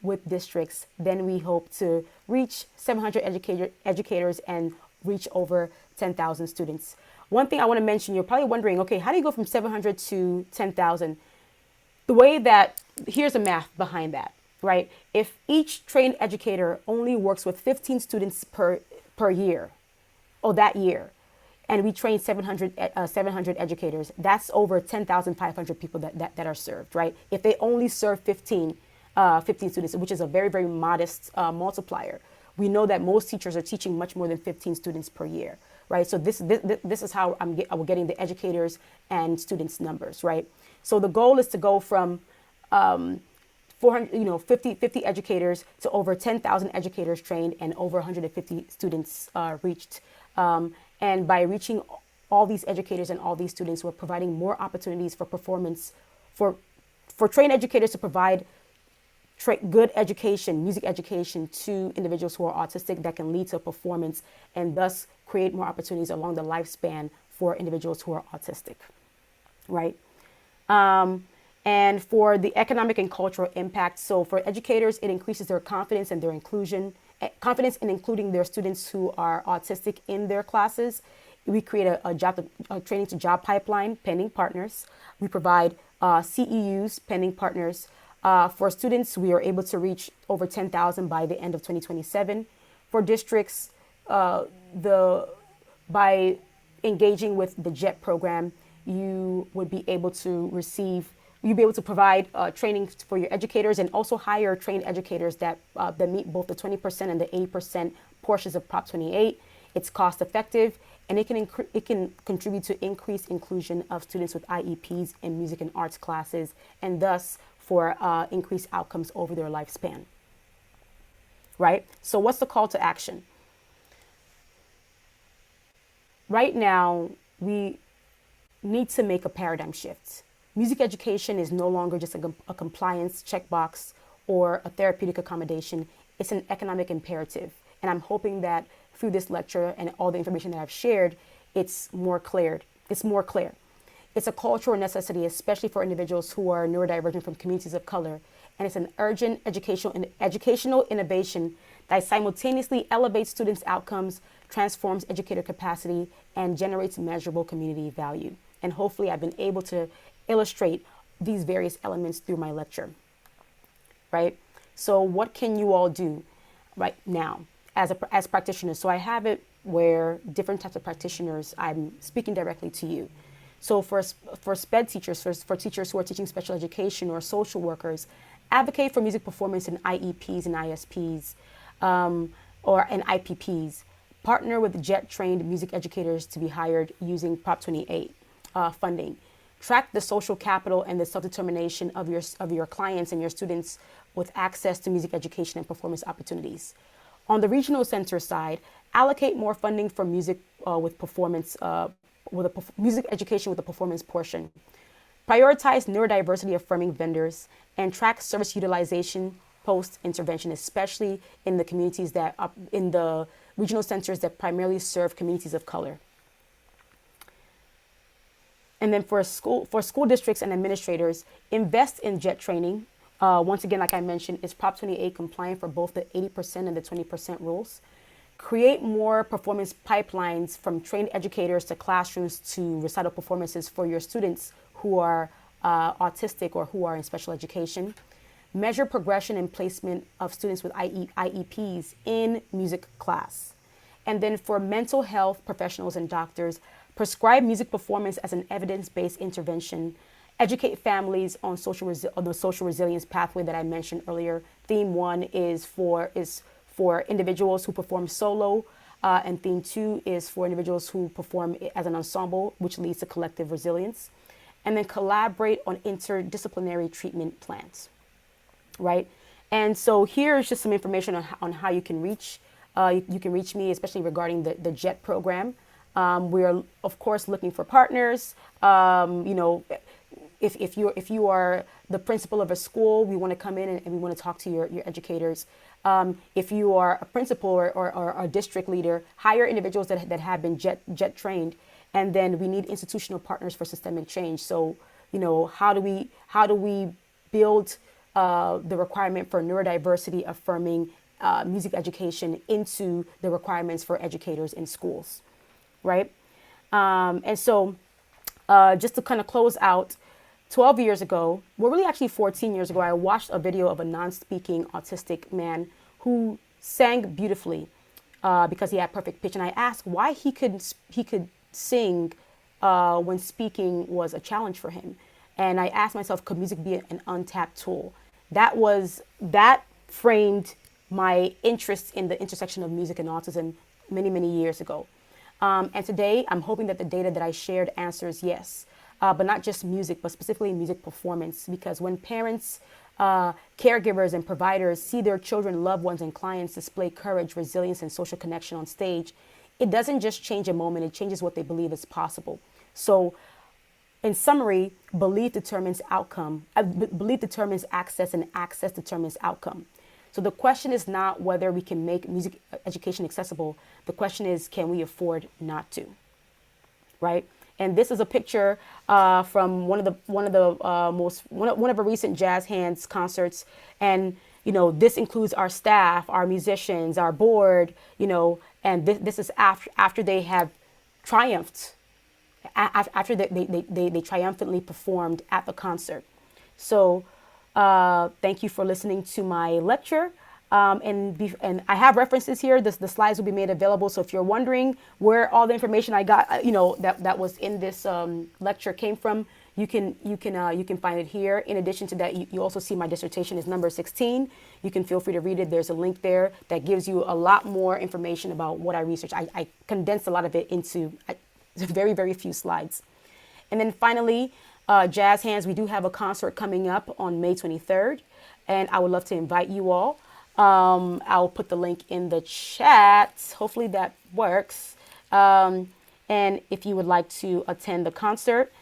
with districts, then we hope to reach 700 educators and reach over 10,000 students. One thing I want to mention, you're probably wondering, okay, how do you go from 700 to 10,000? The way that, here's the math behind that, right? If each trained educator only works with 15 students per year, or that year, and we train 700 educators, that's over 10,500 people that are served, right? If they only serve 15 students, which is a very, very modest multiplier. We know that most teachers are teaching much more than 15 students per year, right? So this is how we're getting the educators and students numbers, right? So the goal is to go from 50 educators to over 10,000 educators trained and over 150 students reached. And by reaching all these educators and all these students, we're providing more opportunities for performance, for trained educators to provide good education, music education to individuals who are autistic that can lead to performance and thus create more opportunities along the lifespan for individuals who are autistic, right? And for the economic and cultural impact, so for educators, it increases their confidence and their inclusion, confidence in including their students who are autistic in their classes. We create a training to job pipeline pending partners. We provide CEUs pending partners. For students, we are able to reach over 10,000 by the end of 2027. For districts, by engaging with the JET program, you would be able to provide training for your educators and also hire trained educators that meet both the 20% and the 80% portions of Prop 28. It's cost effective, and it can contribute to increased inclusion of students with IEPs in music and arts classes, and thus for increased outcomes over their lifespan, right? So what's the call to action? Right now, we need to make a paradigm shift. Music education is no longer just a compliance checkbox or a therapeutic accommodation. It's an economic imperative. And I'm hoping that through this lecture and all the information that I've shared, it's more clear. It's a cultural necessity, especially for individuals who are neurodivergent from communities of color. And it's an urgent educational innovation that simultaneously elevates students' outcomes, transforms educator capacity, and generates measurable community value. And hopefully I've been able to illustrate these various elements through my lecture, right? So what can you all do right now as practitioners? So I have it where different types of practitioners, I'm speaking directly to you. So for SPED teachers, for teachers who are teaching special education or social workers, advocate for music performance in IEPs and ISPs and IPPs. Partner with JET-trained music educators to be hired using Prop 28 funding. Track the social capital and the self-determination of your clients and your students with access to music education and performance opportunities. On the regional center side, allocate more funding for music with performance, music education with a performance portion. Prioritize neurodiversity affirming vendors and track service utilization post-intervention, especially in the communities in the regional centers that primarily serve communities of color. And then for school districts and administrators, invest in JET training. Once again, like I mentioned, is Prop 28 compliant for both the 80% and the 20% rules. Create more performance pipelines from trained educators to classrooms to recital performances for your students who are autistic or who are in special education. Measure progression and placement of students with IEPs in music class. And then for mental health professionals and doctors, prescribe music performance as an evidence-based intervention. Educate families on the social resilience pathway that I mentioned earlier. Theme 1 is for individuals who perform solo, and theme 2 is for individuals who perform as an ensemble, which leads to collective resilience. And then collaborate on interdisciplinary treatment plans, right? And so here is just some information on how you can reach. You can reach me, especially regarding the JET program. We're of course looking for partners. You know, if you are the principal of a school, we want to come in and we want to talk to your educators. If you are a principal or a district leader, hire individuals that have been jet trained, and then we need institutional partners for systemic change. So, you know, how do we build the requirement for neurodiversity affirming music education into the requirements for educators in schools, right? And so, just to kind of close out, 12 years ago, well, really actually 14 years ago, I watched a video of a non-speaking autistic man who sang beautifully because he had perfect pitch. And I asked why he could sing when speaking was a challenge for him. And I asked myself, could music be an untapped tool? That framed my interest in the intersection of music and autism many, many years ago. And today, I'm hoping that the data that I shared answers yes. But not just music, but specifically music performance. Because when parents, caregivers, and providers see their children, loved ones, and clients display courage, resilience, and social connection on stage, it doesn't just change a moment, it changes what they believe is possible. So, in summary, belief determines outcome. Belief determines access, and access determines outcome. So the question is not whether we can make music education accessible. The question is, can we afford not to? Right? And this is a picture from one of our recent Jazz Hands concerts. And you know, this includes our staff, our musicians, our board. You know, and this is after they have triumphed, after they triumphantly performed at the concert. So thank you for listening to my lecture. And I have references here. The slides will be made available. So if you're wondering where all the information I got, you know, that was in this lecture came from, you can find it here. In addition to that, you also see my dissertation is number 16. You can feel free to read it. There's a link there that gives you a lot more information about what I researched. I condensed a lot of it into very, very few slides. And then finally, Jazz Hands, we do have a concert coming up on May 23rd, and I would love to invite you all. I'll put the link in the chat. Hopefully that works. And if you would like to attend the concert.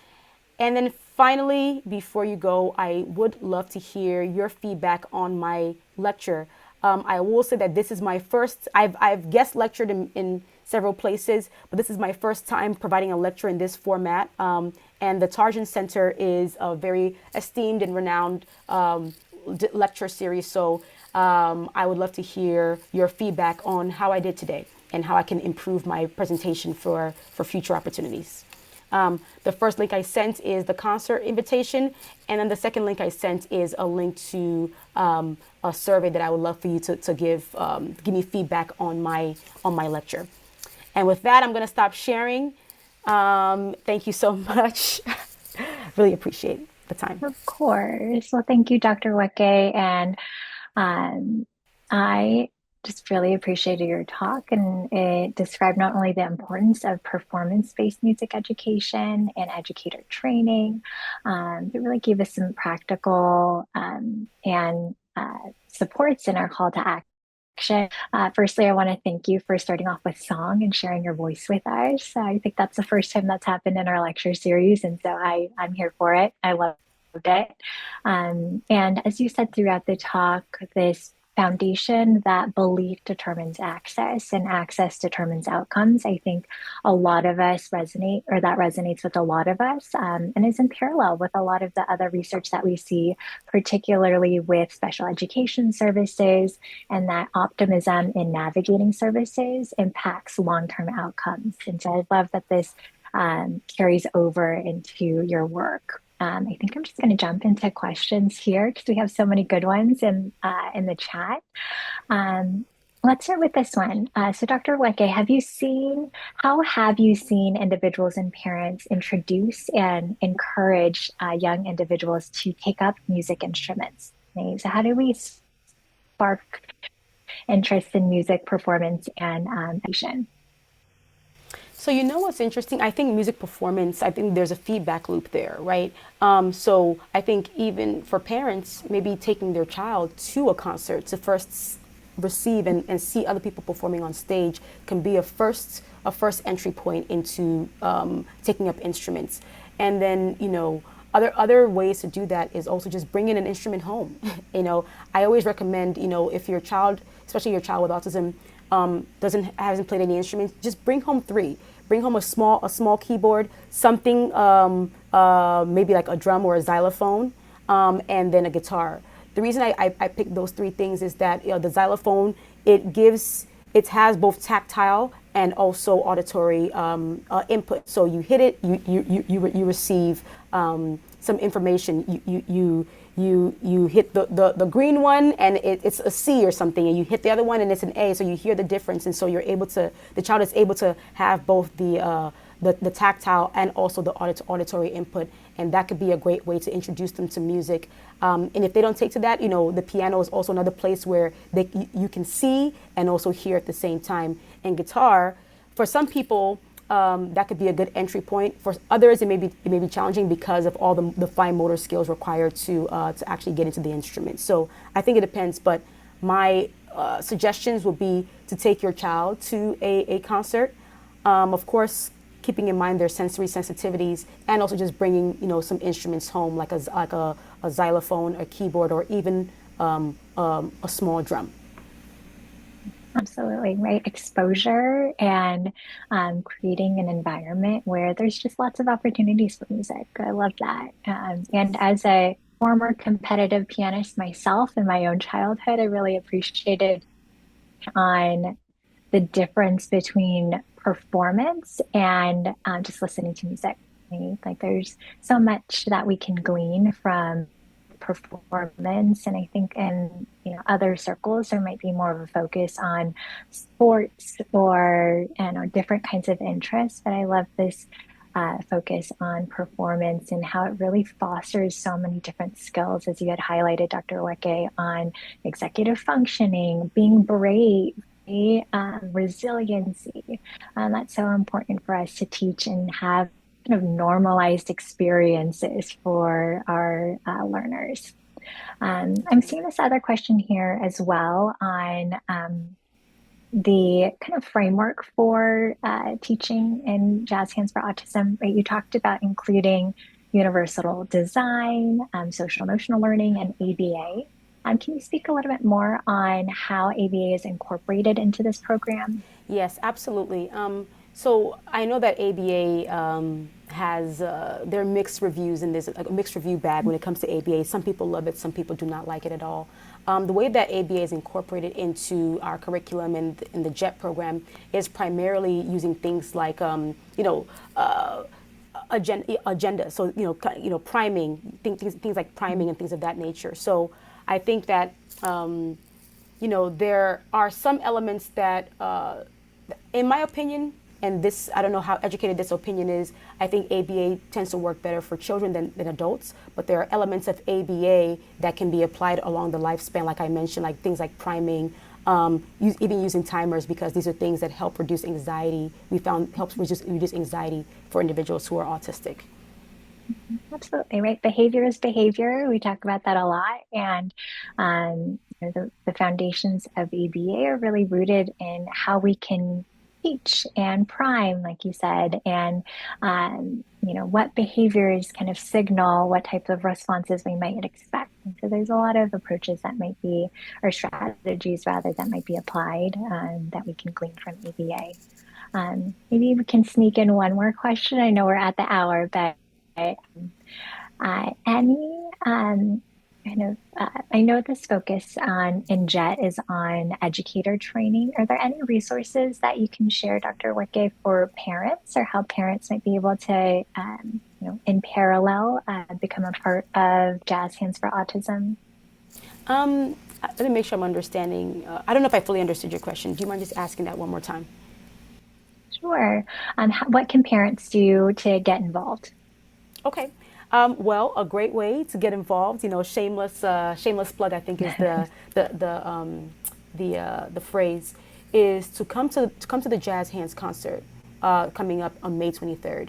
And then finally, before you go, I would love to hear your feedback on my lecture. I will say that this is my first, I've guest lectured in several places, but this is my first time providing a lecture in this format. And the Tarjan Center is a very esteemed and renowned lecture series. So I would love to hear your feedback on how I did today and how I can improve my presentation for future opportunities. The first link I sent is the concert invitation, and then the second link I sent is a link to a survey that I would love for you to give me feedback on my lecture. And with that, I'm going to stop sharing. Thank you so much. Really appreciate the time. Of course. Well, thank you, Dr. Nweke. And I just really appreciated your talk, and it described not only the importance of performance-based music education and educator training, it really gave us some practical and supports in our call to action. Firstly, I want to thank you for starting off with song and sharing your voice with us. I think that's the first time that's happened in our lecture series, and so I'm here for it. I love it. And as you said throughout the talk, this foundation that belief determines access and access determines outcomes. I think a lot of us resonate, or that resonates with a lot of us, and is in parallel with a lot of the other research that we see, particularly with special education services, and that optimism in navigating services impacts long-term outcomes. And so I love that this carries over into your work. I think I'm just going to jump into questions here because we have so many good ones in the chat. Let's start with this one. So Dr. Nweke, how have you seen individuals and parents introduce and encourage young individuals to take up music instruments? Okay, so how do we spark interest in music performance and education? So you know what's interesting? I think music performance, I think there's a feedback loop there, right? So I think even for parents, maybe taking their child to a concert to first receive and see other people performing on stage can be a first entry point into taking up instruments. And then, other ways to do that is also just bringing an instrument home. I always recommend, if your child, especially your child with autism, doesn't hasn't played any instruments, just bring home three. Bring home a small keyboard, something maybe like a drum or a xylophone, and then a guitar. The reason I picked those three things is that the xylophone, it has both tactile and also auditory input. So you hit it, you receive some information. You hit the green one and it's a C or something, and you hit the other one and it's an A. So you hear the difference, and so the child is able to have both the tactile and also the auditory input, and that could be a great way to introduce them to music. And if they don't take to that, the piano is also another place where you can see and also hear at the same time. And guitar, for some people, that could be a good entry point. For others, it may be challenging because of all the fine motor skills required to actually get into the instrument. So I think it depends, but my suggestions would be to take your child to a concert. Of course, keeping in mind their sensory sensitivities, and also just bringing some instruments home, like a xylophone, a keyboard, or even a small drum. Absolutely, right? Exposure and creating an environment where there's just lots of opportunities for music. I love that. And as a former competitive pianist myself in my own childhood, I really appreciated on the difference between performance and just listening to music. Right? Like there's so much that we can glean from performance, and I think in other circles there might be more of a focus on sports or different kinds of interests. But I love this focus on performance and how it really fosters so many different skills, as you had highlighted, Dr. Weke, on executive functioning, being brave, resiliency. That's so important for us to teach and have kind of normalized experiences for our learners. I'm seeing this other question here as well on the kind of framework for teaching in Jazz Hands for Autism, right? You talked about including universal design, social emotional learning, and ABA. Can you speak a little bit more on how ABA is incorporated into this program? Yes, absolutely. So I know that ABA has there are mixed reviews, and there's a mixed review bag when it comes to ABA. Some people love it, some people do not like it at all. The way that ABA is incorporated into our curriculum and in the JET program is primarily using things like agenda. So priming, things like priming and things of that nature. So I think that there are some elements that, in my opinion, and this, I don't know how educated this opinion is, I think ABA tends to work better for children than adults, but there are elements of ABA that can be applied along the lifespan, like I mentioned, like things like priming, even using timers, because these are things that help reduce anxiety. We found helps reduce anxiety for individuals who are autistic. Absolutely, right. Behavior is behavior. We talk about that a lot. And the foundations of ABA are really rooted in how we can teach and prime, like you said, and what behaviors kind of signal what types of responses we might expect. And so there's a lot of approaches that might be, or strategies rather, that might be applied that we can glean from ABA. Maybe we can sneak in one more question. I know we're at the hour, but any I know this focus on in JET is on educator training. Are there any resources that you can share, Dr. Wicke, for parents, or how parents might be able to, in parallel, become a part of Jazz Hands for Autism? Let me make sure I'm understanding. I don't know if I fully understood your question. Do you mind just asking that one more time? Sure. What can parents do to get involved? Okay. Well, a great way to get involved, shameless plug, I think is the phrase, is to come to the Jazz Hands concert coming up on May 23rd.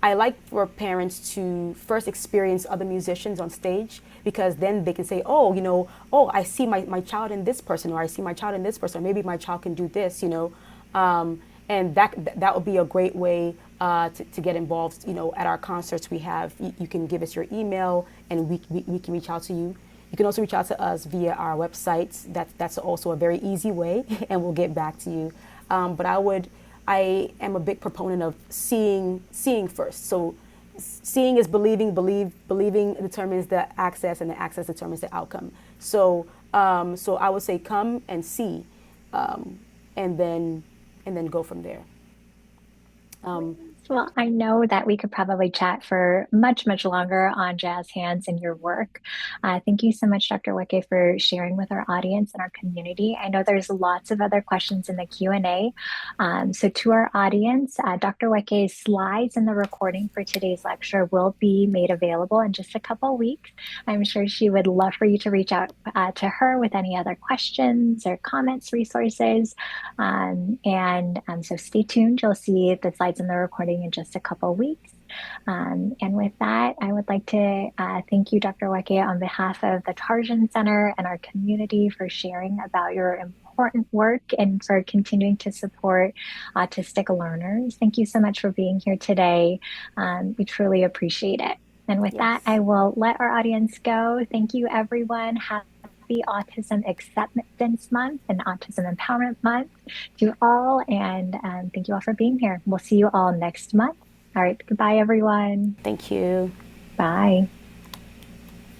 I like for parents to first experience other musicians on stage, because then they can say, oh, oh, I see my child in this person, or I see my child in this person, or maybe my child can do this, and that would be a great way to get involved. At our concerts, you can give us your email, and we can reach out to you. You can also reach out to us via our website. That's also a very easy way, and we'll get back to you. But I am a big proponent of seeing first. So seeing is believing. Believing determines the access, and the access determines the outcome. So I would say come and see, and then go from there. Well, I know that we could probably chat for much, much longer on jazz hands and your work. Thank you so much, Dr. Wicke, for sharing with our audience and our community. I know there's lots of other questions in the Q&A. So to our audience, Dr. Wicke's slides and the recording for today's lecture will be made available in just a couple weeks. I'm sure she would love for you to reach out to her with any other questions or comments, resources. So stay tuned. You'll see the slides and the recording in just a couple weeks. And with that, I would like to thank you, Dr. Wecke, on behalf of the Tarjan Center and our community for sharing about your important work and for continuing to support autistic learners. Thank you so much for being here today. We truly appreciate it. And with that, Yes. I will let our audience go. Thank you, everyone. Happy Autism Acceptance Month and Autism Empowerment Month to all. And thank you all for being here. We'll see you all next month. All right. Goodbye, everyone. Thank you. Bye.